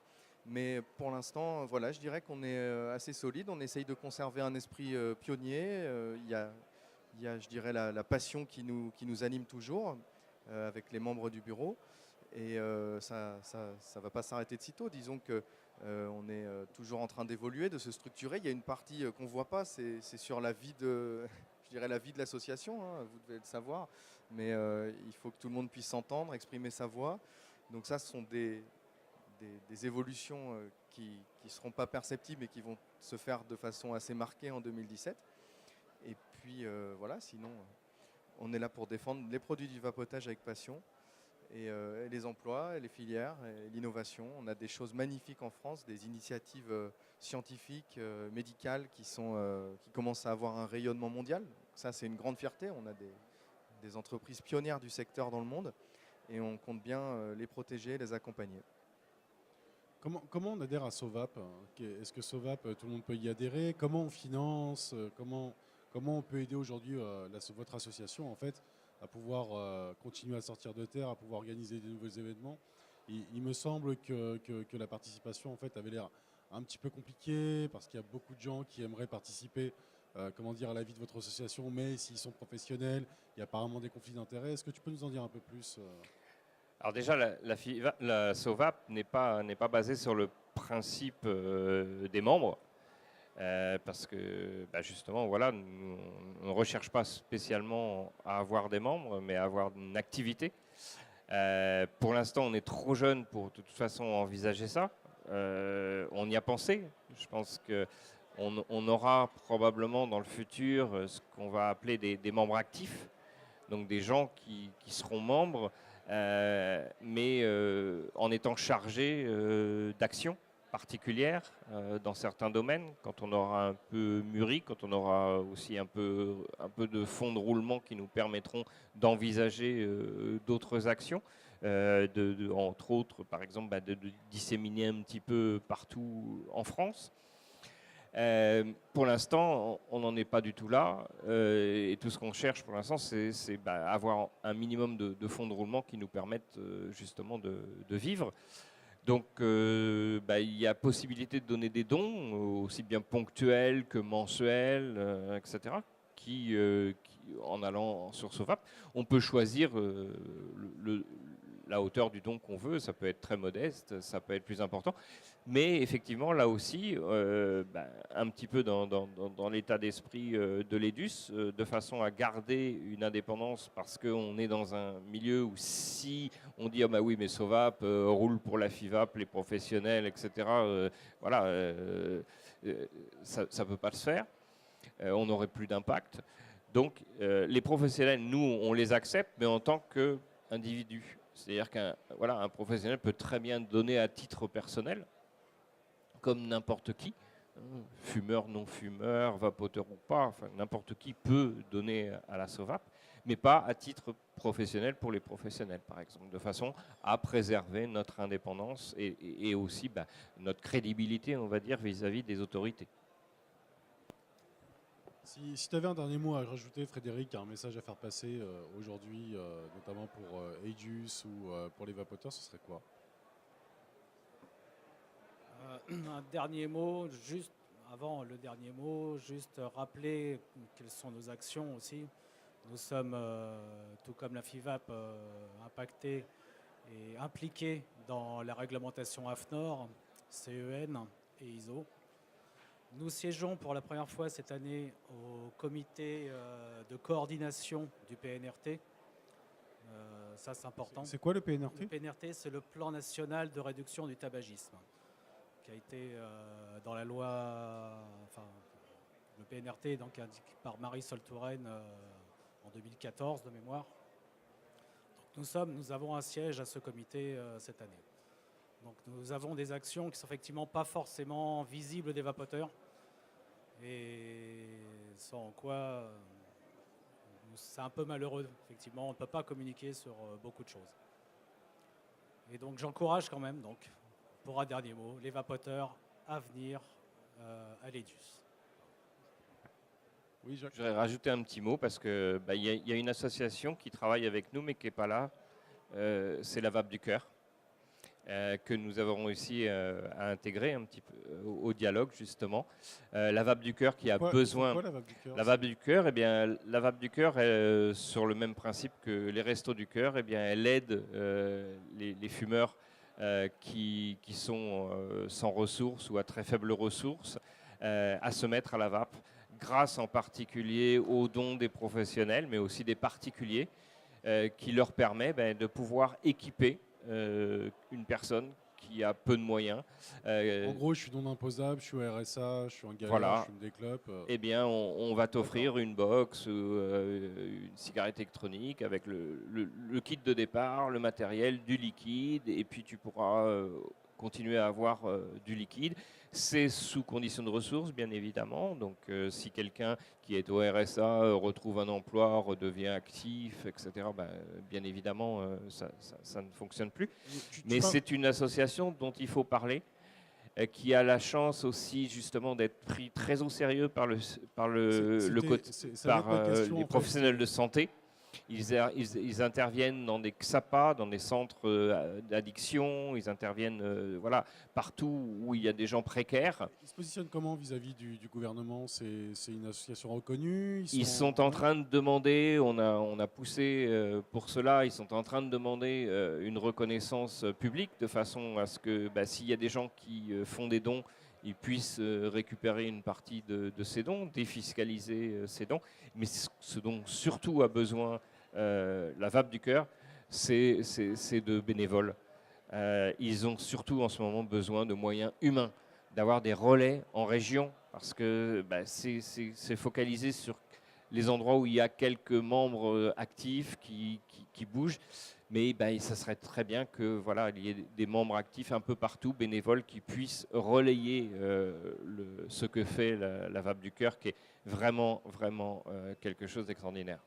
Mais pour l'instant, voilà, je dirais qu'on est assez solide. On essaye de conserver un esprit pionnier. Il y a, je dirais, la passion qui nous anime toujours avec les membres du bureau. Et ça ne va pas s'arrêter de sitôt. Disons qu'on est toujours en train d'évoluer, de se structurer. Il y a une partie qu'on ne voit pas, c'est sur la vie je dirais la vie de l'association, hein, vous devez le savoir. Mais il faut que tout le monde puisse s'entendre, exprimer sa voix. Donc ça, ce sont des évolutions qui ne seront pas perceptibles et qui vont se faire de façon assez marquée en 2017. Et puis voilà, sinon on est là pour défendre les produits du vapotage avec passion et les emplois, et les filières, et l'innovation. On a des choses magnifiques en France, des initiatives scientifiques, médicales qui commencent à avoir un rayonnement mondial. Ça c'est une grande fierté, on a des entreprises pionnières du secteur dans le monde et on compte bien les protéger, les accompagner. Comment on adhère à Sovap? Est-ce que Sovap, tout le monde peut y adhérer? Comment on finance? Comment on peut aider aujourd'hui votre association en fait, à pouvoir continuer à sortir de terre, à pouvoir organiser des nouveaux événements? Il me semble que la participation en fait, avait l'air un petit peu compliquée parce qu'il y a beaucoup de gens qui aimeraient participer à la vie de votre association, mais s'ils sont professionnels, il y a apparemment des conflits d'intérêts. Est-ce que tu peux nous en dire un peu plus Alors déjà, la SOVAP n'est pas basée sur le principe des membres, parce que justement, voilà, on ne recherche pas spécialement à avoir des membres, mais à avoir une activité. Pour l'instant, on est trop jeune pour de toute façon envisager ça. On y a pensé. Je pense qu'on aura probablement dans le futur ce qu'on va appeler des membres actifs, donc des gens qui seront membres, mais en étant chargés d'actions particulières dans certains domaines, quand on aura un peu mûri, quand on aura aussi un peu de fonds de roulement qui nous permettront d'envisager d'autres actions, entre autres, par exemple, de disséminer un petit peu partout en France. Pour l'instant, on n'en est pas du tout là. Et tout ce qu'on cherche pour l'instant, c'est avoir un minimum de fonds de roulement qui nous permettent justement de vivre. Donc, il y a possibilité de donner des dons, aussi bien ponctuels que mensuels, etc., qui, en allant sur Sovap, on peut choisir la hauteur du don qu'on veut. Ça peut être très modeste, ça peut être plus important. Mais effectivement, là aussi, un petit peu dans l'état d'esprit de l'EDUS, de façon à garder une indépendance, parce qu'on est dans un milieu où si on dit « Ah bah oui, mais Sovap roule pour la FIVAP, les professionnels, etc. » ça ne peut pas se faire. On n'aurait plus d'impact. Donc, les professionnels, nous, on les accepte, mais en tant qu'individu. C'est-à-dire qu'un professionnel peut très bien donner à titre personnel, comme n'importe qui, fumeur, non-fumeur, vapoteur ou pas, enfin, n'importe qui peut donner à la SOVAP, mais pas à titre professionnel pour les professionnels, par exemple, de façon à préserver notre indépendance et aussi notre crédibilité, on va dire, vis-à-vis des autorités. Si tu avais un dernier mot à rajouter, Frédéric, un message à faire passer aujourd'hui, notamment pour Aegis ou pour les vapoteurs, ce serait quoi? Un dernier mot, juste avant le dernier mot, juste rappeler quelles sont nos actions aussi. Nous sommes, tout comme la FIVAP, impactés et impliqués dans la réglementation AFNOR, CEN et ISO. Nous siégeons pour la première fois cette année au comité de coordination du PNRT. Ça, c'est important. C'est quoi le PNRT? Le PNRT, c'est le plan national de réduction du tabagisme, qui a été dans la loi, enfin, le PNRT donc indiqué par Marisol Touraine en 2014 de mémoire. Donc nous avons un siège à ce comité cette année. Donc nous avons des actions qui sont effectivement pas forcément visibles des vapoteurs et sans quoi c'est un peu malheureux. Effectivement, on ne peut pas communiquer sur beaucoup de choses. Et donc j'encourage quand même, donc, pour un dernier mot, les vapoteurs à venir à l'EDUS. Oui, Jacques. Je voudrais rajouter un petit mot parce que y a une association qui travaille avec nous mais qui n'est pas là. C'est la VAP du Cœur que nous avons réussi à intégrer un petit peu au dialogue justement. La VAP du Cœur qui a besoin. Quoi, la VAP du Cœur? La VAP du Cœur, eh bien, la VAP du Cœur, sur le même principe que les Restos du Cœur, eh bien, elle aide les fumeurs qui sont sans ressources ou à très faibles ressources à se mettre à la vape, grâce en particulier aux dons des professionnels, mais aussi des particuliers, qui leur permet de pouvoir équiper une personne qui a peu de moyens. En gros, je suis non imposable, je suis au RSA, je suis en galère, Voilà. je fume des clopes. Eh bien, on va t'offrir une box, une cigarette électronique avec le kit de départ, le matériel, du liquide, et puis tu pourras continuer à avoir du liquide. C'est sous condition de ressources, bien évidemment. Donc, si quelqu'un qui est au RSA retrouve un emploi, redevient actif, etc., bien évidemment, ça ne fonctionne plus. Mais c'est une association dont il faut parler, qui a la chance aussi justement d'être pris très au sérieux par les professionnels de santé. Ils interviennent dans des XAPA, dans des centres d'addiction, ils interviennent partout où il y a des gens précaires. Ils se positionnent comment vis-à-vis du gouvernement? C'est une association reconnue? Ils sont en train de demander, on a poussé pour cela, ils sont en train de demander une reconnaissance publique de façon à ce que s'il y a des gens qui font des dons, ils puissent récupérer une partie de ces dons, défiscaliser ces dons. Mais ce dont surtout a besoin la VAP du Cœur, c'est de bénévoles. Ils ont surtout en ce moment besoin de moyens humains, d'avoir des relais en région, parce que c'est focalisé sur les endroits où il y a quelques membres actifs qui bougent. Mais ça serait très bien que il y ait des membres actifs un peu partout, bénévoles, qui puissent relayer ce que fait la VAP du Cœur, qui est vraiment, vraiment quelque chose d'extraordinaire.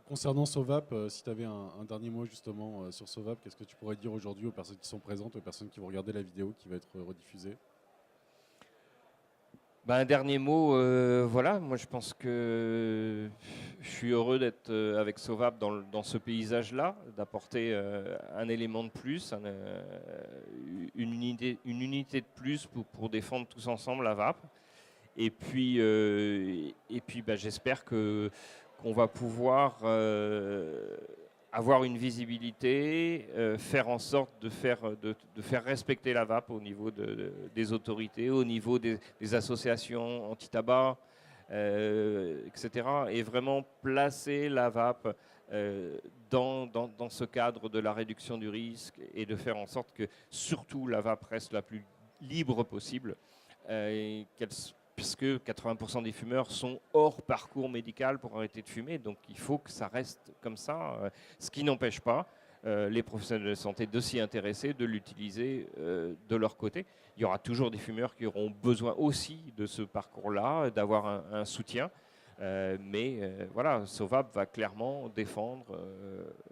Concernant Sovap, si tu avais un dernier mot justement sur Sovap, qu'est-ce que tu pourrais dire aujourd'hui aux personnes qui sont présentes, aux personnes qui vont regarder la vidéo qui va être rediffusée? Un dernier mot, moi je pense que je suis heureux d'être avec Sovap dans ce paysage-là, d'apporter un élément de plus, une unité de plus pour défendre tous ensemble la VAP. Et puis j'espère qu'on va pouvoir avoir une visibilité, faire en sorte de faire respecter la VAP au niveau des autorités, au niveau des associations anti-tabac, etc. Et vraiment placer la VAP dans ce cadre de la réduction du risque et de faire en sorte que surtout la VAP reste la plus libre possible, puisque 80% des fumeurs sont hors parcours médical pour arrêter de fumer. Donc il faut que ça reste comme ça, ce qui n'empêche pas les professionnels de santé de s'y intéresser, de l'utiliser de leur côté. Il y aura toujours des fumeurs qui auront besoin aussi de ce parcours-là, d'avoir un soutien. Sovap va clairement défendre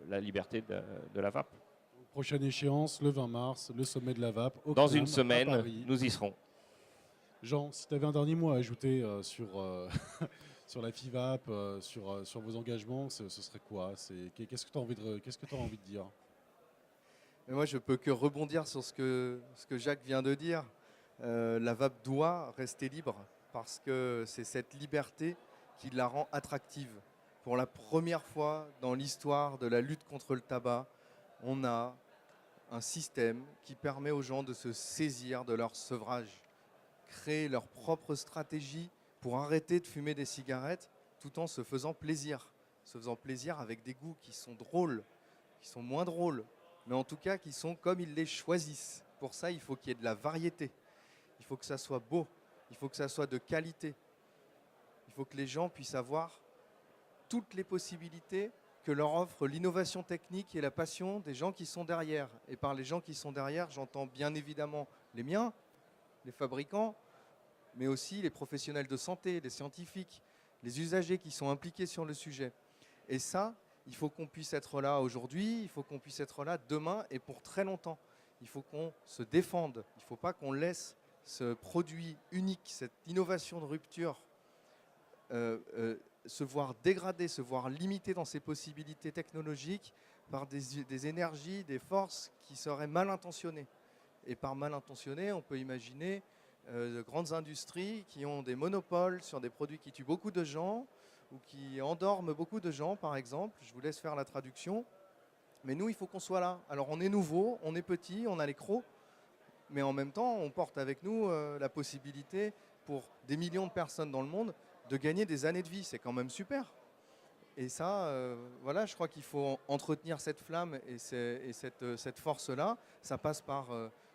la liberté de la VAP. Prochaine échéance, le 20 mars, le sommet de la VAP. Dans une semaine, nous y serons. Jean, si tu avais un dernier mot à ajouter sur la FIVAP, sur vos engagements, ce serait quoi? Qu'est-ce que tu as envie de dire? Mais moi, je peux que rebondir sur ce que Jacques vient de dire. La vape doit rester libre parce que c'est cette liberté qui la rend attractive. Pour la première fois dans l'histoire de la lutte contre le tabac, on a un système qui permet aux gens de se saisir de leur sevrage, créer leur propre stratégie pour arrêter de fumer des cigarettes tout en se faisant plaisir avec des goûts qui sont drôles, qui sont moins drôles, mais en tout cas qui sont comme ils les choisissent. Pour ça, il faut qu'il y ait de la variété, il faut que ça soit beau, il faut que ça soit de qualité, il faut que les gens puissent avoir toutes les possibilités que leur offre l'innovation technique et la passion des gens qui sont derrière. Et par les gens qui sont derrière, j'entends bien évidemment les miens, les fabricants, mais aussi les professionnels de santé, les scientifiques, les usagers qui sont impliqués sur le sujet. Et ça, il faut qu'on puisse être là aujourd'hui, il faut qu'on puisse être là demain et pour très longtemps. Il faut qu'on se défende, il ne faut pas qu'on laisse ce produit unique, cette innovation de rupture, se voir dégradé, se voir limité dans ses possibilités technologiques par des énergies, des forces qui seraient mal intentionnées. Et par mal intentionnées, on peut imaginer de grandes industries qui ont des monopoles sur des produits qui tuent beaucoup de gens ou qui endorment beaucoup de gens, par exemple. Je vous laisse faire la traduction. Mais nous, il faut qu'on soit là. Alors, on est nouveau, on est petit, on a les crocs, mais en même temps, on porte avec nous la possibilité pour des millions de personnes dans le monde de gagner des années de vie. C'est quand même super. Et ça, voilà, je crois qu'il faut entretenir cette flamme et cette force-là. Ça passe par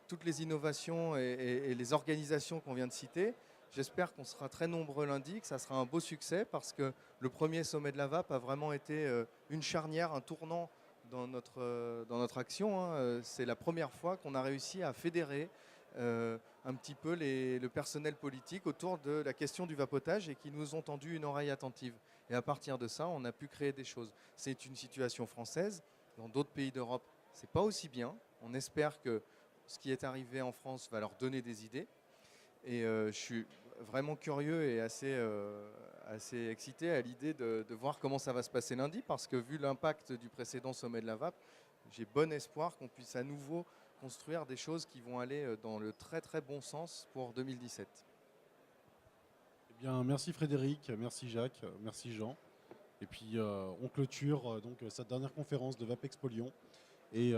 toutes les innovations et les organisations qu'on vient de citer. J'espère qu'on sera très nombreux lundi, que ça sera un beau succès parce que le premier sommet de la VAP a vraiment été une charnière, un tournant dans notre action. Hein. C'est la première fois qu'on a réussi à fédérer un petit peu le personnel politique autour de la question du vapotage et qui nous ont tendu une oreille attentive. Et à partir de ça, on a pu créer des choses. C'est une situation française. Dans d'autres pays d'Europe, ce n'est pas aussi bien. On espère que ce qui est arrivé en France va leur donner des idées. Et je suis vraiment curieux et assez excité à l'idée de voir comment ça va se passer lundi, parce que vu l'impact du précédent sommet de la VAP, j'ai bon espoir qu'on puisse à nouveau construire des choses qui vont aller dans le très très bon sens pour 2017. Eh bien, merci Frédéric, merci Jacques, merci Jean. Et puis on clôture donc cette dernière conférence de VapExpo Lyon. Et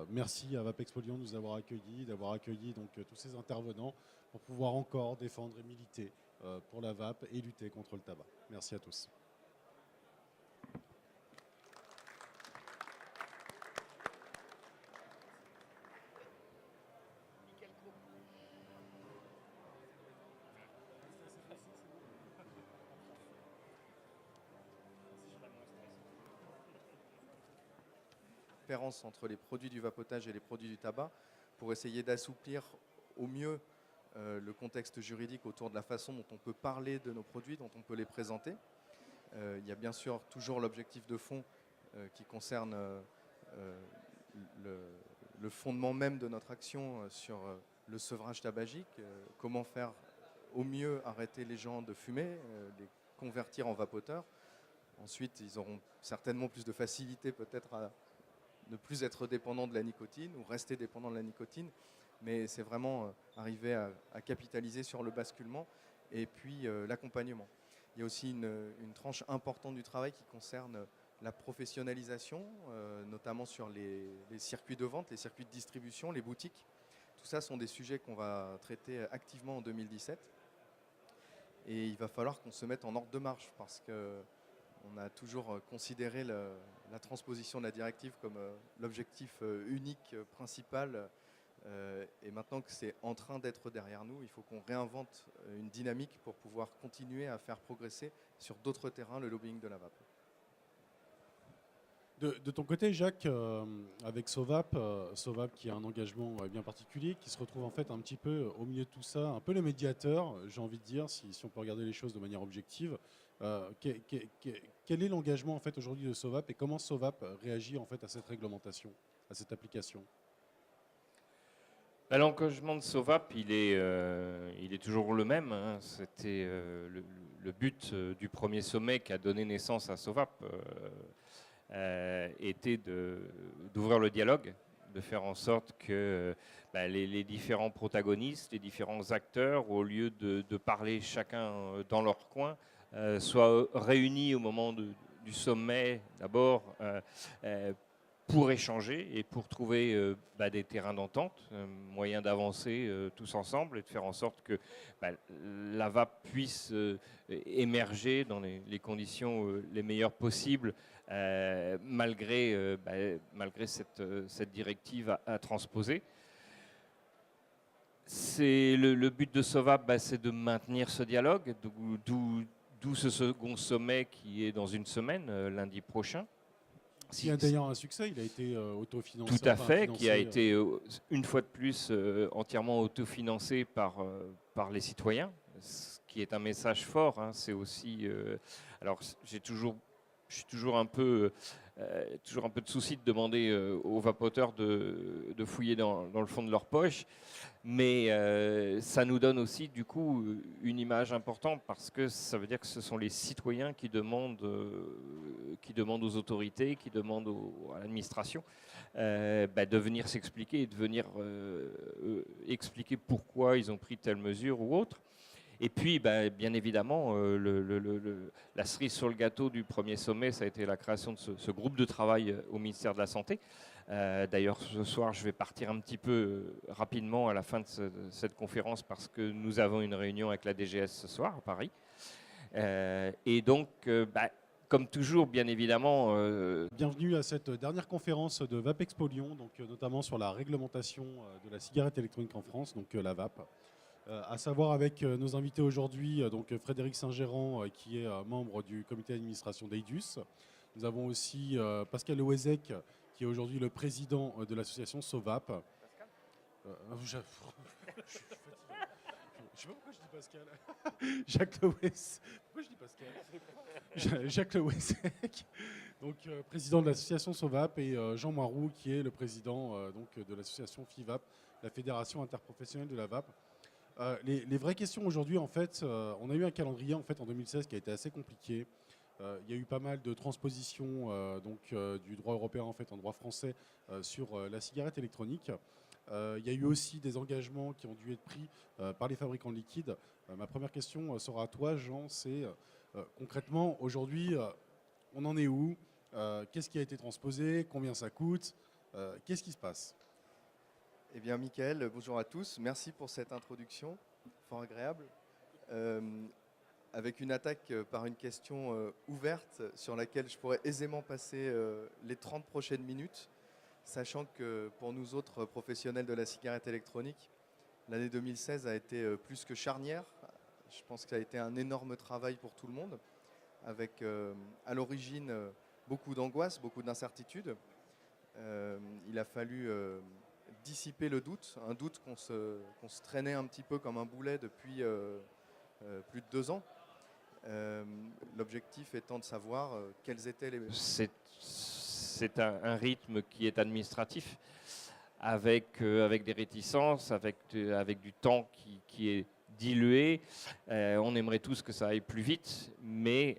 merci à VapExpo Lyon de nous avoir accueillis, d'avoir accueilli donc tous ces intervenants pour pouvoir encore défendre et militer pour la vape et lutter contre le tabac. Merci à tous. Entre les produits du vapotage et les produits du tabac pour essayer d'assouplir au mieux le contexte juridique autour de la façon dont on peut parler de nos produits, dont on peut les présenter. Il y a bien sûr toujours l'objectif de fond qui concerne le fondement même de notre action sur le sevrage tabagique, comment faire au mieux arrêter les gens de fumer, les convertir en vapoteurs. Ensuite, ils auront certainement plus de facilité peut-être à ne plus être dépendant de la nicotine ou rester dépendant de la nicotine, mais c'est vraiment arriver à capitaliser sur le basculement et puis l'accompagnement. Il y a aussi une tranche importante du travail qui concerne la professionnalisation, notamment sur les circuits de vente, les circuits de distribution, les boutiques. Tout ça sont des sujets qu'on va traiter activement en 2017 et il va falloir qu'on se mette en ordre de marche parce que on a toujours considéré la transposition de la directive comme l'objectif unique, principal. Et maintenant que c'est en train d'être derrière nous, il faut qu'on réinvente une dynamique pour pouvoir continuer à faire progresser sur d'autres terrains le lobbying de la vape. De ton côté, Jacques, avec Sovap, Sovap qui a un engagement bien particulier, qui se retrouve en fait un petit peu au milieu de tout ça, un peu le médiateur, j'ai envie de dire, si on peut regarder les choses de manière objective. Quel est l'engagement en fait aujourd'hui de Sovap et comment Sovap réagit en fait à cette réglementation, à cette application? L'engagement de Sovap, il est toujours le même, hein. C'était le but du premier sommet qui a donné naissance à Sovap était d'ouvrir le dialogue, de faire en sorte que les différents protagonistes, les différents acteurs, au lieu de parler chacun dans leur coin, soient réunis au moment du sommet d'abord pour échanger et pour trouver des terrains d'entente, moyens d'avancer tous ensemble et de faire en sorte que la VAP puisse émerger dans les conditions les meilleures possibles malgré cette directive à transposer. Le but de Sovap, c'est de maintenir ce dialogue, d'où ce second sommet qui est dans une semaine, lundi prochain. Qui a d'ailleurs un succès, il a été autofinancé. Tout à fait, qui a été une fois de plus entièrement autofinancé par les citoyens, ce qui est un message fort. Hein. C'est aussi, alors je suis toujours un peu de souci de demander aux vapoteurs de fouiller dans le fond de leur poche, mais ça nous donne aussi du coup une image importante parce que ça veut dire que ce sont les citoyens qui demandent aux autorités, qui demandent à l'administration de venir s'expliquer et de venir expliquer pourquoi ils ont pris telle mesure ou autre. Et puis, bien évidemment, la cerise sur le gâteau du premier sommet, ça a été la création de ce groupe de travail au ministère de la Santé. D'ailleurs, ce soir, je vais partir un petit peu rapidement à la fin de cette conférence parce que nous avons une réunion avec la DGS ce soir à Paris. Et donc, comme toujours, bien évidemment... Bienvenue à cette dernière conférence de VapExpo Lyon, donc, notamment sur la réglementation de la cigarette électronique en France, donc la VAP. À savoir avec nos invités aujourd'hui, donc Frédéric Saint-Gérand, qui est membre du comité d'administration d'EIDUS. Nous avons aussi Pascal Louezec, qui est aujourd'hui le président de l'association Sovap. Je suis fatigué. Je sais pas pourquoi je dis Pascal. Jacques Louezec. Pourquoi je dis Pascal? Jacques Louezec, donc président de l'association Sovap, et Jean Moiroux, qui est le président donc, de l'association FIVAP, la Fédération interprofessionnelle de la VAP. Les vraies questions aujourd'hui, en fait, on a eu un calendrier en fait en 2016 qui a été assez compliqué. Il y a eu pas mal de transpositions du droit européen en fait en droit français sur la cigarette électronique. Il y a eu aussi des engagements qui ont dû être pris par les fabricants de liquide. Ma première question sera à toi, Jean. C'est concrètement aujourd'hui, on en est où? Qu'est-ce qui a été transposé? Combien ça coûte? Qu'est-ce qui se passe? Eh bien, Mickaël, bonjour à tous. Merci pour cette introduction, fort agréable. Avec une attaque par une question ouverte sur laquelle je pourrais aisément passer les 30 prochaines minutes, sachant que pour nous autres professionnels de la cigarette électronique, l'année 2016 a été plus que charnière. Je pense que ça a été un énorme travail pour tout le monde, avec à l'origine beaucoup d'angoisse, beaucoup d'incertitudes. Il a fallu... dissiper le doute, un doute qu'on se traînait un petit peu comme un boulet depuis plus de 2 ans. L'objectif étant de savoir quels étaient les... C'est un rythme qui est administratif, avec des réticences, avec du temps qui est dilué. On aimerait tous que ça aille plus vite, mais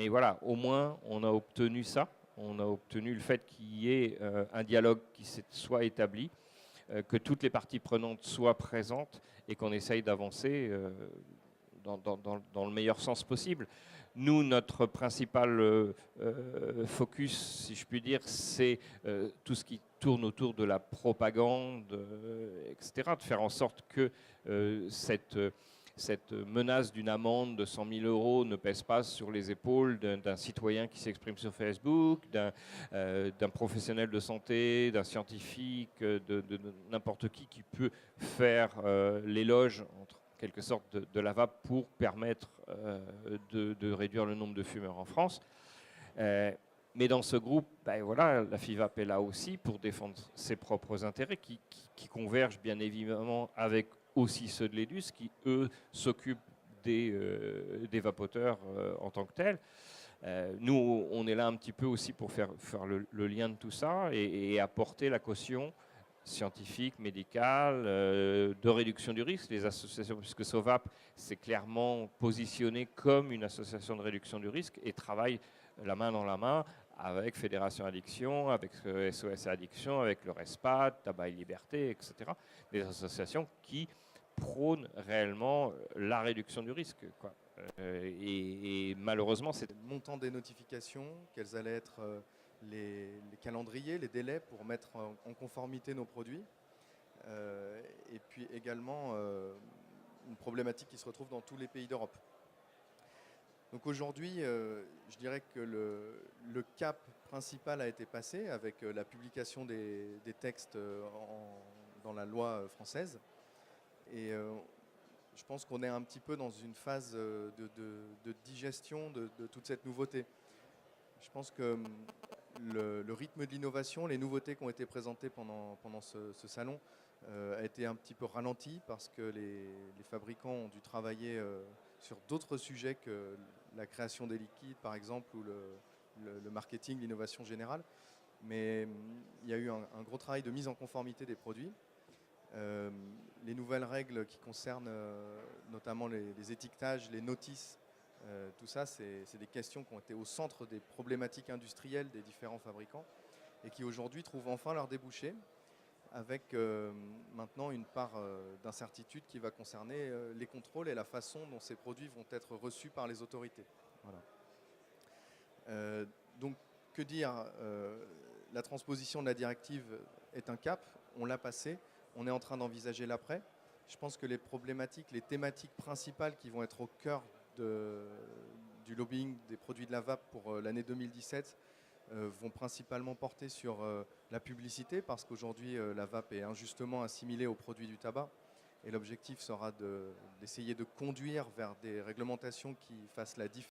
voilà, au moins on a obtenu ça. On a obtenu le fait qu'il y ait un dialogue qui soit établi, que toutes les parties prenantes soient présentes et qu'on essaye d'avancer dans le meilleur sens possible. Nous, notre principal focus, si je puis dire, c'est tout ce qui tourne autour de la propagande, etc., de faire en sorte que cette menace d'une amende de 100 000 € ne pèse pas sur les épaules d'un citoyen qui s'exprime sur Facebook, d'un professionnel de santé, d'un scientifique, de n'importe qui peut faire l'éloge, en quelque sorte, de la VAP pour permettre de réduire le nombre de fumeurs en France. Mais dans ce groupe, voilà, la FIVAP est là aussi pour défendre ses propres intérêts qui convergent bien évidemment avec aussi ceux de l'EDUS qui, eux, s'occupent des vapoteurs en tant que tels. Nous, on est là un petit peu aussi pour faire le lien de tout ça et apporter la caution scientifiques, médicales, de réduction du risque. Les associations, puisque SOVAP s'est clairement positionné comme une association de réduction du risque et travaille la main dans la main avec Fédération Addiction, avec SOS Addiction, avec le RESPAD, Tabac et Liberté, etc. Des associations qui prônent réellement la réduction du risque, quoi. Et malheureusement, c'est Le montant des notifications, quels allaient être les calendriers, les délais pour mettre en conformité nos produits. Et puis également une problématique qui se retrouve dans tous les pays d'Europe. Donc aujourd'hui, je dirais que le cap principal a été passé avec la publication des textes dans la loi française. Et je pense qu'on est un petit peu dans une phase de digestion de toute cette nouveauté. Je pense que le rythme de l'innovation, les nouveautés qui ont été présentées pendant ce salon a été un petit peu ralenti parce que les fabricants ont dû travailler sur d'autres sujets que la création des liquides, par exemple, ou le marketing, l'innovation générale. Mais il y a eu un gros travail de mise en conformité des produits. Les nouvelles règles qui concernent notamment les étiquetages, les notices, tout ça, c'est des questions qui ont été au centre des problématiques industrielles des différents fabricants et qui aujourd'hui trouvent enfin leur débouché avec maintenant une part d'incertitude qui va concerner les contrôles et la façon dont ces produits vont être reçus par les autorités. Voilà. Donc, que dire, la transposition de la directive est un cap, on l'a passé, on est en train d'envisager l'après. Je pense que les problématiques, les thématiques principales qui vont être au cœur du lobbying des produits de la vape pour l'année 2017 vont principalement porter sur la publicité, parce qu'aujourd'hui la vape est injustement assimilée aux produits du tabac. Et l'objectif sera d'essayer de conduire vers des réglementations qui fassent la différence